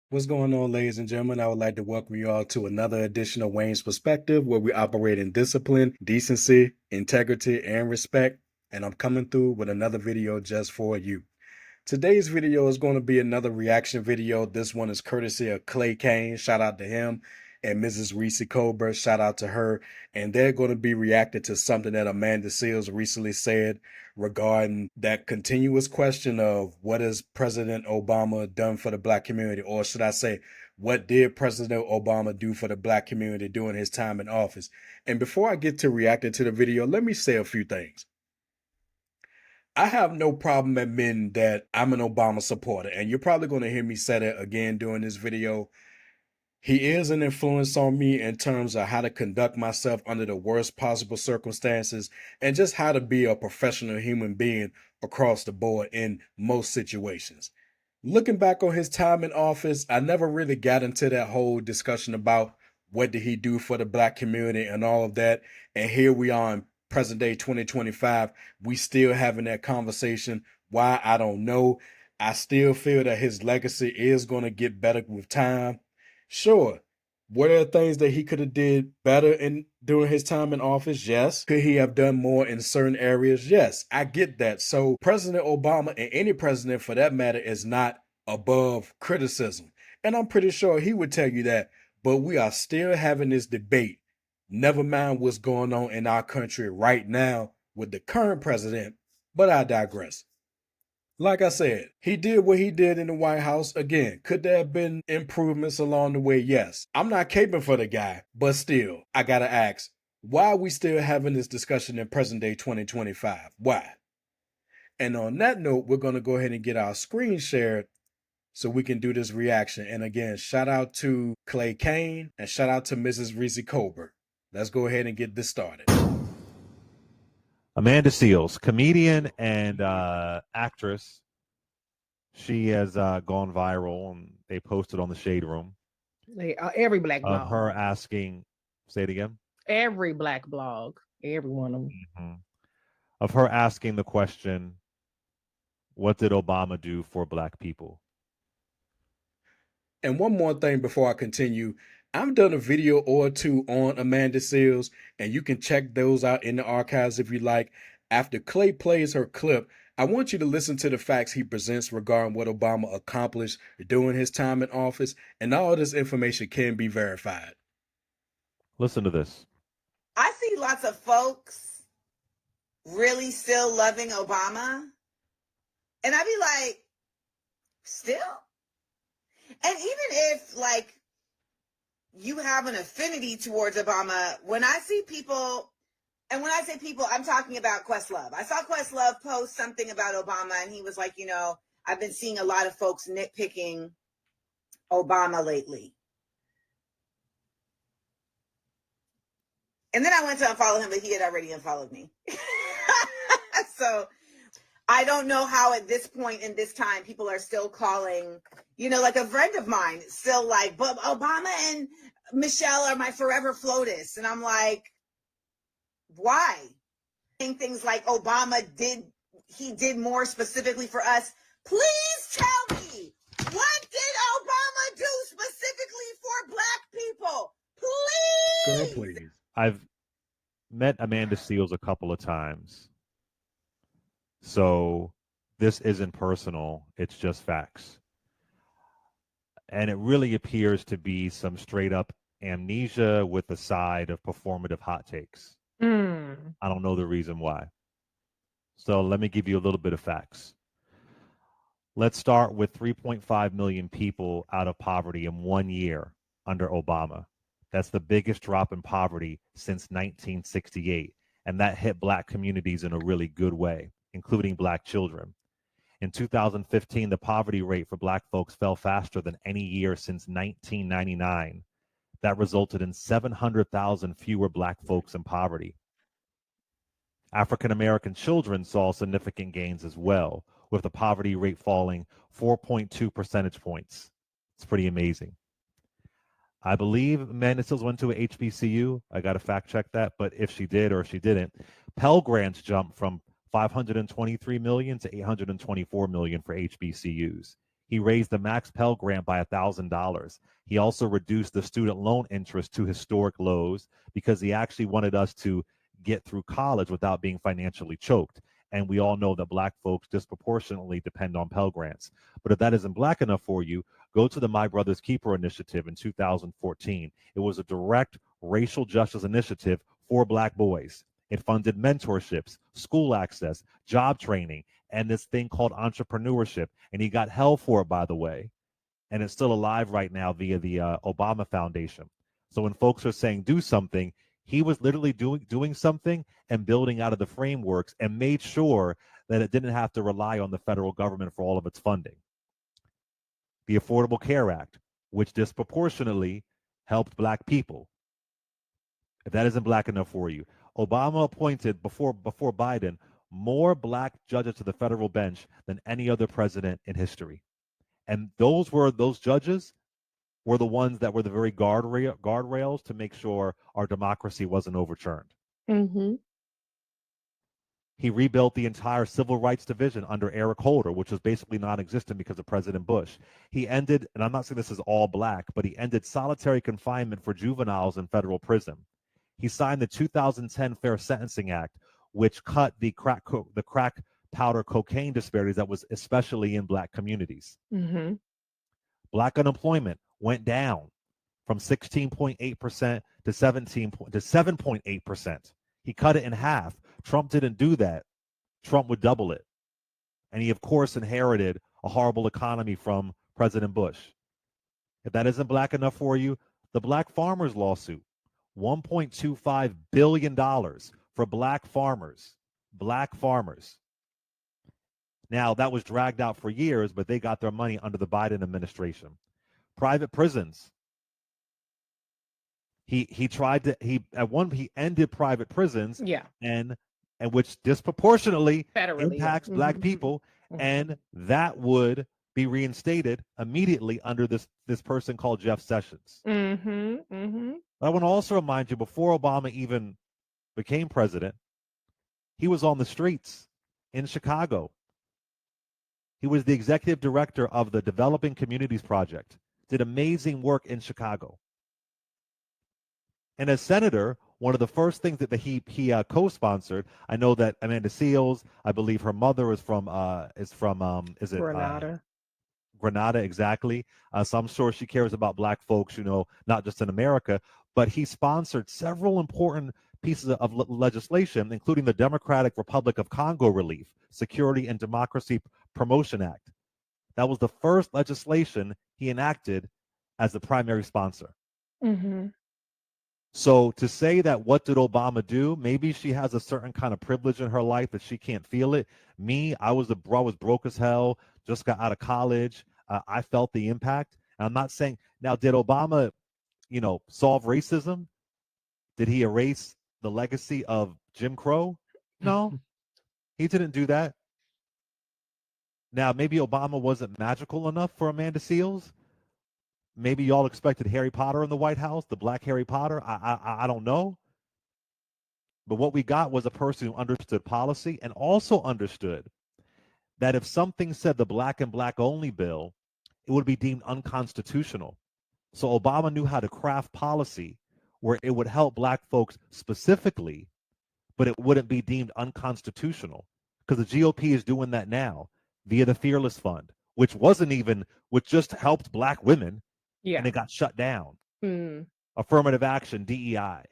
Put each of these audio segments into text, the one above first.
What's going on, ladies and gentlemen? I would like to welcome you all to another edition of Wayne's Perspective, where we operate in discipline, decency, integrity, and respect. And I'm coming through with another video just for you. Today's video is going to be another reaction video. This one is courtesy of Clay Kane. Shout out to him. And Mrs. Reese Colbert. Shout out to her. And they're going to be reacting to something that Amanda Seales recently said regarding that continuous question of what has President Obama done for the Black community? Or should I say, what did President Obama do for the Black community during his time in office? And before I get to reacting to the video, let me say a few things. I have no problem admitting that I'm an Obama supporter, and you're probably going to hear me say that again during this video. He is an influence on me in terms of how to conduct myself under the worst possible circumstances and just how to be a professional human being across the board in most situations. Looking back on his time in office, I never really got into that whole discussion about what did he do for the Black community and all of that. And here we are in present day 2025, we still having that conversation. Why? I don't know. I still feel that his legacy is going to get better with time. Sure. Were there things that he could have did better in during his time in office? Yes. Could he have done more in certain areas? Yes. I get that. So President Obama, and any president for that matter, is not above criticism. And I'm pretty sure he would tell you that. But we are still having this debate. Never mind what's going on in our country right now with the current president. But I digress. Like I said, he did what he did in the White House. Again, could there have been improvements along the way? Yes. I'm not caping for the guy, but still, I gotta ask, why are we still having this discussion in present day 2025? Why? And on that note, we're gonna go ahead and get our screen shared so we can do this reaction. And again, shout out to Clay Kane and shout out to Mrs. Reese Colbert. Let's go ahead and get this started. Amanda Seales, comedian and actress. She has gone viral, and they posted on the Shade Room Every black of blog. her asking, say it again, Every black blog. Every one of them. of her asking the question, what did Obama do for Black people? And one more thing before I continue, I've done a video or two on Amanda Seales, and you can check those out in the archives if you like. After Clay plays her clip, I want you to listen to the facts he presents regarding what Obama accomplished during his time in office, and all this information can be verified. Listen to this. I see lots of folks really still loving Obama, and I'd be like, still? And even if, like, you have an affinity towards Obama, when I see people, and when I say people, I'm talking about Questlove. I saw Questlove post something about Obama, and he was like, I've been seeing a lot of folks nitpicking Obama lately. And then I went to unfollow him, but he had already unfollowed me. So I don't know how at this point in this time people are still calling, like a friend of mine still like, but Obama and Michelle are my forever FLOTUS. And I'm like, why? Things like Obama did more specifically for us. Please tell me, what did Obama do specifically for Black people? Please. Girl, please. I've met Amanda Seales a couple of times. So this isn't personal. It's just facts. And it really appears to be some straight up amnesia with a side of performative hot takes. I don't know the reason why. So let me give you a little bit of facts. Let's start with 3.5 million people out of poverty in 1 year under Obama. That's the biggest drop in poverty since 1968. And that hit Black communities in a really good way, including Black children. In 2015, the poverty rate for Black folks fell faster than any year since 1999. That resulted in 700,000 fewer Black folks in poverty. African American children saw significant gains as well, with the poverty rate falling 4.2 percentage points. It's pretty amazing. I believe Amanda Seales went to a HBCU. I got to fact check that, but if she did or if she didn't, Pell Grants jumped from 523 million to 824 million for HBCUs. He raised the Max Pell Grant by $1,000. He also reduced the student loan interest to historic lows because he actually wanted us to get through college without being financially choked. And we all know that Black folks disproportionately depend on Pell Grants. But if that isn't Black enough for you, go to the My Brother's Keeper initiative in 2014. It was a direct racial justice initiative for Black boys. It funded mentorships, school access, job training, and this thing called entrepreneurship. And he got hell for it, by the way. And it's still alive right now via the Obama Foundation. So when folks are saying do something, he was literally doing something and building out of the frameworks and made sure that it didn't have to rely on the federal government for all of its funding. The Affordable Care Act, which disproportionately helped Black people. If that isn't Black enough for you, Obama appointed before Biden more Black judges to the federal bench than any other president in history. And those judges were the ones that were the very guardrails to make sure our democracy wasn't overturned. Mm-hmm. He rebuilt the entire civil rights division under Eric Holder, which was basically non-existent because of President Bush. He ended, and I'm not saying this is all Black, but he ended solitary confinement for juveniles in federal prison. He signed the 2010 Fair Sentencing Act, which cut the crack powder cocaine disparities that was especially in Black communities. Mm-hmm. Black unemployment went down from 16.8% to 7.8%. He cut it in half. Trump didn't do that. Trump would double it. And he, of course, inherited a horrible economy from President Bush. If that isn't Black enough for you, the Black farmers lawsuit, $1.25 billion for Black farmers. Black farmers. Now, that was dragged out for years, but they got their money under the Biden administration. Private prisons. He ended private prisons, Yeah. and which disproportionately Federally, impacts yeah. Black Mhm. people, Mhm. and that would be reinstated immediately under this person called Jeff Sessions. Mm-hmm. Mm-hmm. I want to also remind you, before Obama even became president, he was on the streets in Chicago. He was the executive director of the Developing Communities Project, did amazing work in Chicago. And as senator, one of the first things that he co-sponsored, I know that Amanda Seals, I believe her mother is from Grenada. Grenada, exactly. So I'm sure she cares about Black folks, not just in America. But he sponsored several important pieces of legislation, including the Democratic Republic of Congo Relief, Security and Democracy Promotion Act. That was the first legislation he enacted as the primary sponsor. Mm-hmm. So to say that what did Obama do? Maybe she has a certain kind of privilege in her life that she can't feel it. Me, I was broke as hell, just got out of college. I felt the impact. And I'm not saying now, did Obama, solve racism? Did he erase the legacy of Jim Crow? No, he didn't do that. Now, maybe Obama wasn't magical enough for Amanda Seals. Maybe y'all expected Harry Potter in the White House, the Black Harry Potter. I don't know. But what we got was a person who understood policy and also understood that if something said the Black and Black only bill, it would be deemed unconstitutional. So Obama knew how to craft policy where it would help Black folks specifically, but it wouldn't be deemed unconstitutional. Because the GOP is doing that now via the Fearless Fund, which just helped Black women, Yeah. and it got shut down. Mm. Affirmative action, DEI.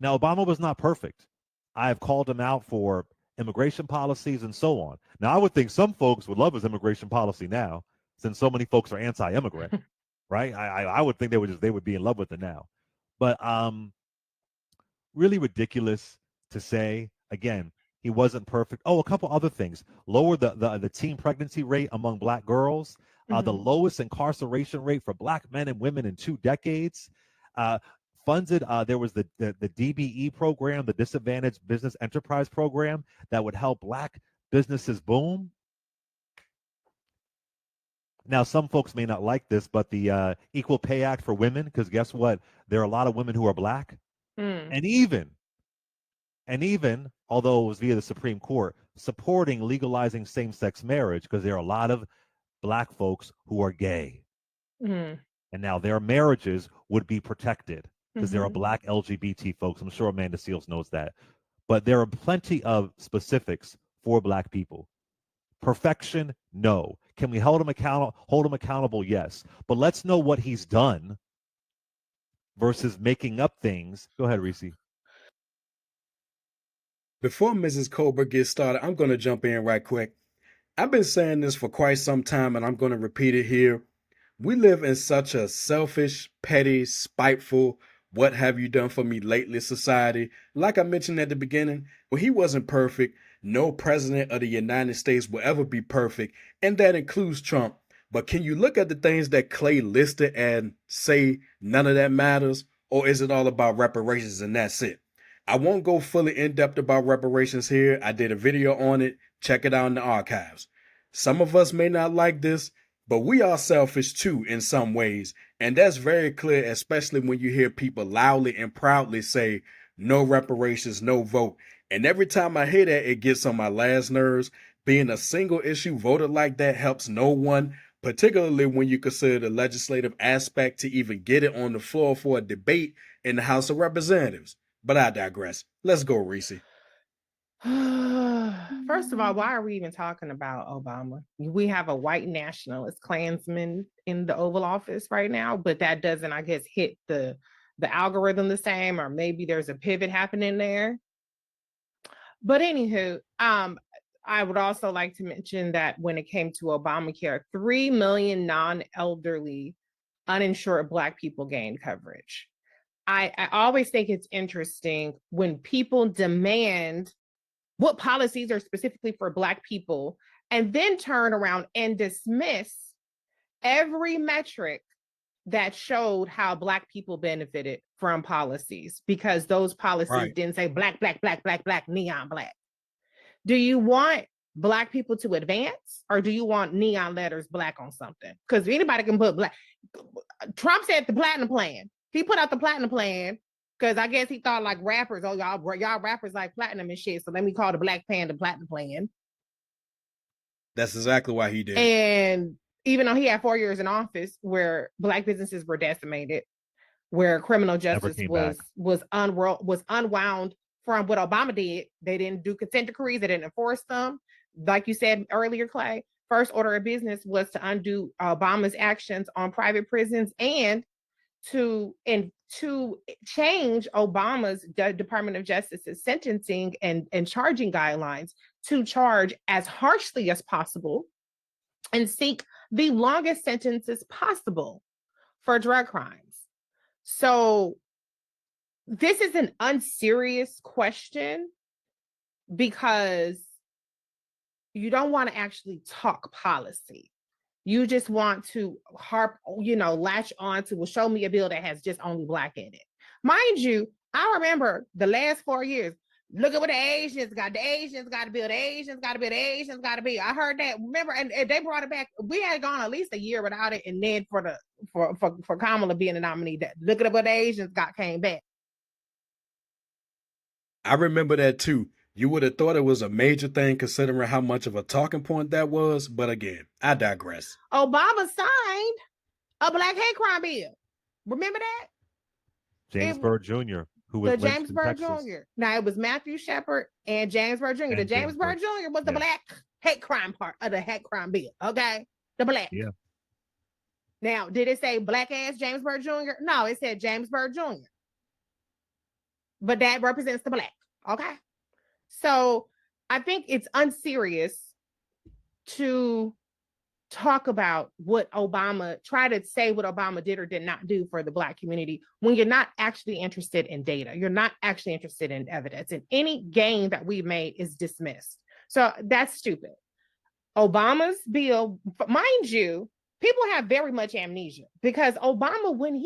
Now, Obama was not perfect. I have called him out for immigration policies and so on. Now, I would think some folks would love his immigration policy now, since so many folks are anti-immigrant, right? I would think they would be in love with it now. But really ridiculous to say. Again, he wasn't perfect. Oh, a couple other things. Lower the teen pregnancy rate among Black girls. The lowest incarceration rate for Black men and women in 2 decades. Funded, there was the DBE program, the Disadvantaged Business Enterprise Program, that would help Black businesses boom. Now, some folks may not like this, but the Equal Pay Act for women, because guess what? There are a lot of women who are Black. And even, although it was via the Supreme Court, supporting legalizing same-sex marriage, because there are a lot of black folks who are gay. Mm. And now their marriages would be protected because there are Mhm. black LGBT folks. I'm sure Amanda Seals knows that. But there are plenty of specifics for black people. Perfection, no. Can we hold him accountable? Yes. But let's know what he's done versus making up things. Go ahead, Reese. Before Mrs. Colbert gets started, I'm going to jump in right quick. I've been saying this for quite some time, and I'm going to repeat it here. We live in such a selfish, petty, spiteful, what have you done for me lately society. Like I mentioned at the beginning, well, he wasn't perfect. No president of the United States will ever be perfect, and that includes Trump. But can you look at the things that Clay listed and say none of that matters? Or is it all about reparations and that's it? I won't go fully in depth about reparations here. I did a video on it. Check it out in the archives. Some of us may not like this, but we are selfish too in some ways. And that's very clear, especially when you hear people loudly and proudly say, no reparations, no vote. And every time I hear that, it gets on my last nerves. Being a single issue voter like that helps no one, particularly when you consider the legislative aspect to even get it on the floor for a debate in the House of Representatives. But I digress. Let's go, Reese. First of all, why are we even talking about Obama? We have a white nationalist Klansman in the Oval Office right now, but that doesn't, I guess, hit the algorithm the same, or maybe there's a pivot happening there. But anywho, I would also like to mention that when it came to Obamacare, 3 million non-elderly uninsured Black people gained coverage. I always think it's interesting when people demand what policies are specifically for Black people and then turn around and dismiss every metric that showed how Black people benefited from policies, because those policies didn't say black, black, black, black, black, neon black. Do you want Black people to advance, or do you want neon letters black on something? Because anybody can put black. Trump said the platinum plan. He put out the platinum plan because I guess he thought like rappers, oh, y'all rappers like platinum and shit. So let me call the Black Panda platinum plan. That's exactly why he did. And even though he had 4 years in office where Black businesses were decimated, where criminal justice was unwound from what Obama did. They didn't do consent decrees. They didn't enforce them. Like you said earlier, Clay, first order of business was to undo Obama's actions on private prisons and to change Obama's Department of Justice's sentencing and charging guidelines to charge as harshly as possible and seek the longest sentences possible for drug crimes. So this is an unserious question because you don't want to actually talk policy. You just want to latch on to, well, show me a bill that has just only Black in it. Mind you, I remember the last 4 years, look at what the Asians got. The Asians got to build. The Asians got to build. The Asians got to be. I heard that. Remember, and they brought it back. We had gone at least a year without it, and then for Kamala being the nominee, that look at what the Asians got came back. I remember that too. You would have thought it was a major thing considering how much of a talking point that was, but again, I digress. Obama signed a Black hate crime bill. Remember that? James Byrd Jr., who was James Byrd Jr. Now it was Matthew Shepard and James Byrd Jr. The James Byrd Jr. was the Black hate crime part of the hate crime bill. Okay, the Black. Yeah. Now, did it say Black ass James Byrd Jr.? No, it said James Byrd Jr. But that represents the Black. Okay. So I think it's unserious to talk about try to say what Obama did or did not do for the Black community when you're not actually interested in data. You're not actually interested in evidence, and any gain that we've made is dismissed. So that's stupid. Obama's bill, mind you, people have very much amnesia because Obama, when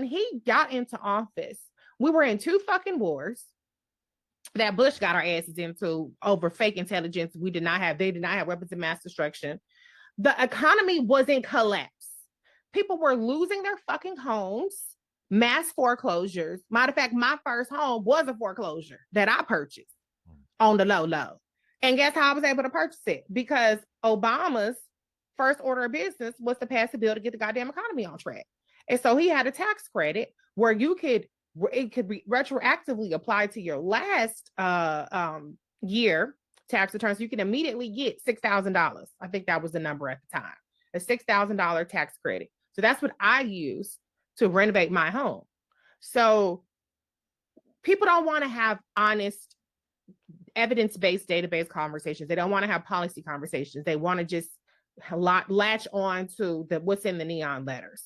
he got into office, we were in 2 fucking wars that Bush got our asses into over fake intelligence. They did not have weapons of mass destruction. The economy was in collapse. People were losing their fucking homes, mass foreclosures. Matter of fact, my first home was a foreclosure that I purchased on the low. And guess how I was able to purchase it? Because Obama's first order of business was to pass a bill to get the goddamn economy on track. And so he had a tax credit where it could be retroactively applied to your last year tax returns. You can immediately get $6,000. I think that was the number at the time, a $6,000 tax credit. So that's what I use to renovate my home. So people don't want to have honest, evidence-based, database conversations. They don't want to have policy conversations. They want to just latch on to what's in the neon letters.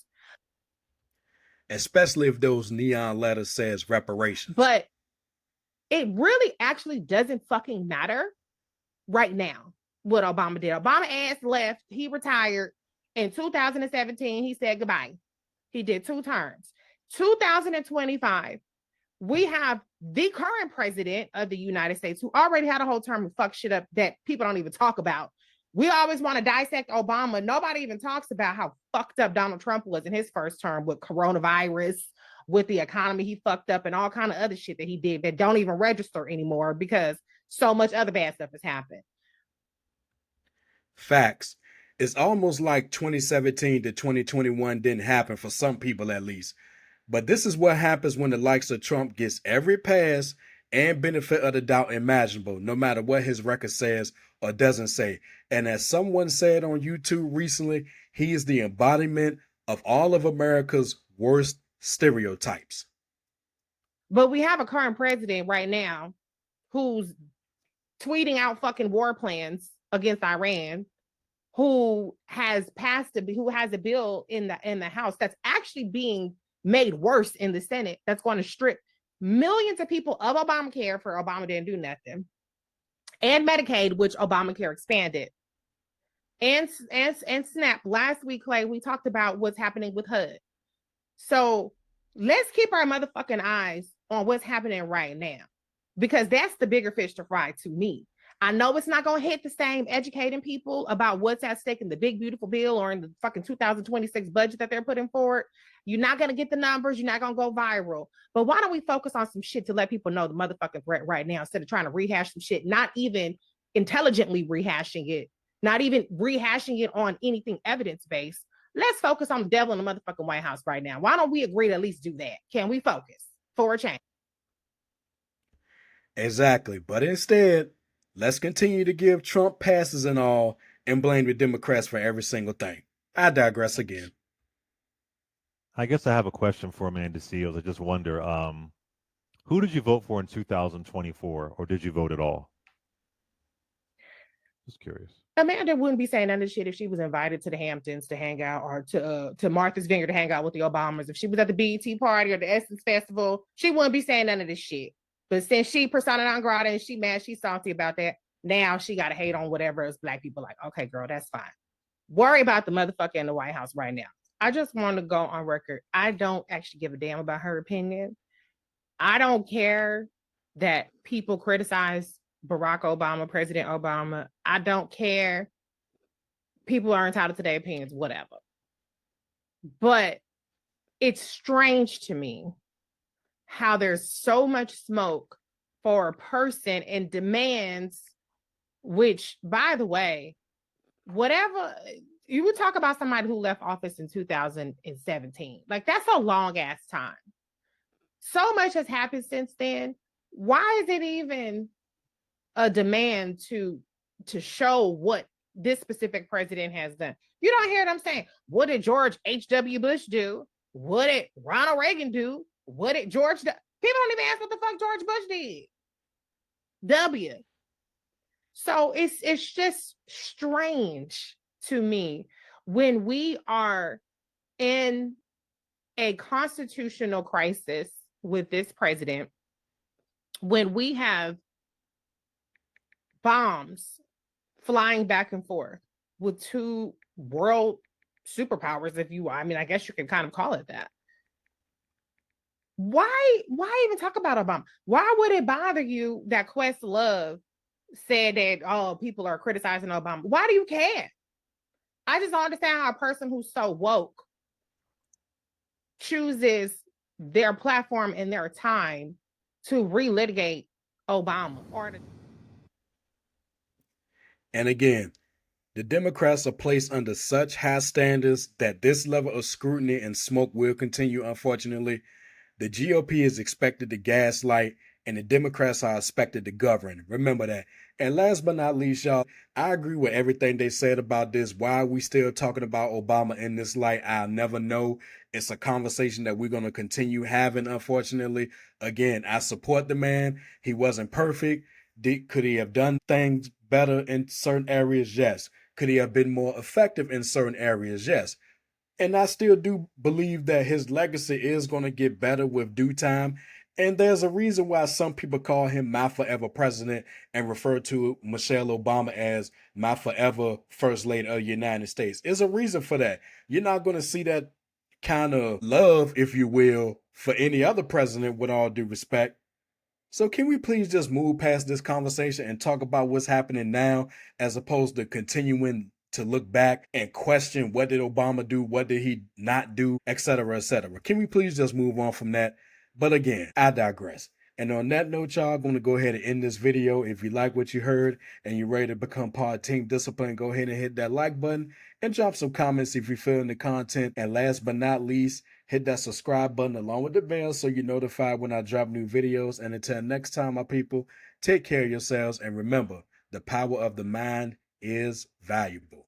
Especially if those neon letters says reparations. But it really actually doesn't fucking matter right now what Obama did. Obama ass left. He retired in 2017. He said goodbye. He did 2 terms. 2025, we have the current president of the United States who already had a whole term and fuck shit up that people don't even talk about. We always want to dissect Obama. Nobody even talks about how fucked up Donald Trump was in his first term with coronavirus, with the economy he fucked up, and all kind of other shit that he did that don't even register anymore because so much other bad stuff has happened. Facts. It's almost like 2017 to 2021 didn't happen for some people at least. But this is what happens when the likes of Trump gets every pass and benefit of the doubt imaginable, no matter what his record says or doesn't say. And as someone said on YouTube recently, he is the embodiment of all of America's worst stereotypes. But we have a current president right now who's tweeting out fucking war plans against Iran, who has a bill in the House that's actually being made worse in the Senate, that's going to strip millions of people of Obamacare for Obama didn't do nothing, and Medicaid, which Obamacare expanded, and SNAP. Last week, Clay, we talked about what's happening with HUD. So let's keep our motherfucking eyes on what's happening right now, because that's the bigger fish to fry to me. I know it's not going to hit the same educating people about what's at stake in the big, beautiful bill or in the fucking 2026 budget that they're putting forward. You're not going to get the numbers. You're not going to go viral. But why don't we focus on some shit to let people know the motherfucking threat right now instead of trying to rehash some shit, not even intelligently rehashing it, not even rehashing it on anything evidence-based. Let's focus on the devil in the motherfucking White House right now. Why don't we agree to at least do that? Can we focus for a change? Exactly. But instead, let's continue to give Trump passes and all and blame the Democrats for every single thing. I digress again. I guess I have a question for Amanda Seals. I just wonder, who did you vote for in 2024, or did you vote at all? Just curious. Amanda wouldn't be saying none of this shit if she was invited to the Hamptons to hang out, or to Martha's Vineyard to hang out with the Obamas. If she was at the BET party or the Essence Festival, she wouldn't be saying none of this shit. But since she persona non grata and she mad, she's salty about that, now she got to hate on whatever else black people like. Okay, girl, that's fine. Worry about the motherfucker in the White House right now. I just want to go on record. I don't actually give a damn about her opinion. I don't care that people criticize Barack Obama, President Obama. I don't care. People are entitled to their opinions, whatever. But it's strange to me how there's so much smoke for a person and demands, which, by the way, whatever, you would talk about somebody who left office in 2017. Like, that's a long ass time. So much has happened since then. Why is it even a demand to show what this specific president has done? You don't hear them saying, what did George H.W. Bush do? What did Ronald Reagan do? What did George do? People don't even ask what the fuck George Bush did. W. So it's just strange to me when we are in a constitutional crisis with this president, when we have bombs flying back and forth with 2 world superpowers, I guess you can kind of call it that. Why even talk about Obama? Why would it bother you that Questlove said that, people are criticizing Obama? Why do you care? I just don't understand how a person who's so woke chooses their platform and their time to relitigate Obama. And again, The Democrats are placed under such high standards that this level of scrutiny and smoke will continue, unfortunately. The GOP is expected to gaslight, and the Democrats are expected to govern. Remember that. And last but not least, y'all, I agree with everything they said about this. Why are we still talking about Obama in this light? I'll never know. It's a conversation that we're going to continue having, unfortunately. Again, I support the man. He wasn't perfect. Could he have done things better in certain areas? Yes. Could he have been more effective in certain areas? Yes. And I still do believe that his legacy is going to get better with due time. And there's a reason why some people call him my forever president and refer to Michelle Obama as my forever first lady of the United States. There's a reason for that. You're not going to see that kind of love, if you will, for any other president, with all due respect. So can we please just move past this conversation and talk about what's happening now, as opposed to continuing to look back and question what did Obama do, what did he not do, etc., etc. Can we please just move on from that? But again, I digress. And on that note, y'all, I'm going to go ahead and end this video. If you like what you heard and you're ready to become part of Team Discipline, go ahead and hit that like button and drop some comments if you're feeling the content. And last but not least, hit that subscribe button along with the bell so you're notified when I drop new videos. And until next time, my people, take care of yourselves. And remember, the power of the mind is valuable.